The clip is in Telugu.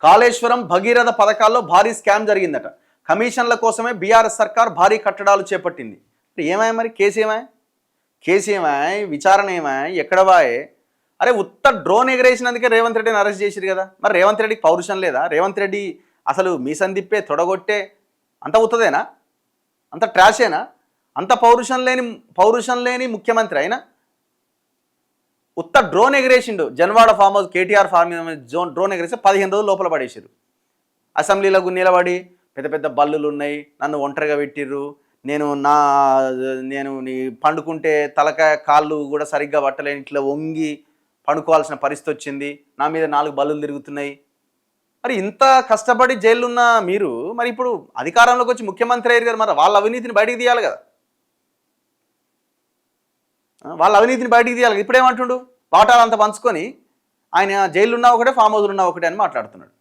కాళేశ్వరం భగీరథ పథకాల్లో భారీ స్కామ్ జరిగిందట. కమిషన్ల కోసమే బీఆర్ఎస్ సర్కార్ భారీ కట్టడాలు చేపట్టింది. ఏమాయ మరి కేసు ఏమాయ విచారణ ఏమాయ ఎక్కడ వాయే? అరే ఉత్త డ్రోన్ ఎగరేసినందుకే రేవంత్ రెడ్డిని అరెస్ట్ చేసిరు కదా. మరి రేవంత్ రెడ్డికి పౌరుషం లేదా? రేవంత్ రెడ్డి అసలు మీసం తిప్పే తొడగొట్టే అంత ఉత్తదేనా? అంత ట్రాషేనా? అంత పౌరుషం లేని ముఖ్యమంత్రి అయినా ఉత్త డ్రోన్ ఎగరేసిండు. Janwada farm house KTR farm drone ఎగరేసి 15 రోజులు లోపల పడేసారు. అసెంబ్లీలకు నిలబడి పెద్ద పెద్ద బల్లులు ఉన్నాయి, నన్ను ఒంటరిగా పెట్టిర్రు, నేను నీ పండుకుంటే తలకాయ కాళ్ళు కూడా సరిగ్గా పట్టలేని ఇట్లా వంగి పండుకోవాల్సిన పరిస్థితి వచ్చింది, నా మీద 4 బల్లులు తిరుగుతున్నాయి. మరి ఇంత కష్టపడి జైల్లో ఉన్న మీరు మరి ఇప్పుడు అధికారంలోకి వచ్చి ముఖ్యమంత్రి అయ్యారు కదా, మరి వాళ్ళ అవినీతిని బయటికి తీయాలి కదా. ఇప్పుడేమంటుండు? వాటాలు అంతా పంచుకొని ఆయన జైలు ఉన్నా ఒకటే, ఫామ్ హౌస్లు ఉన్నా ఒకటే అని మాట్లాడుతున్నాడు.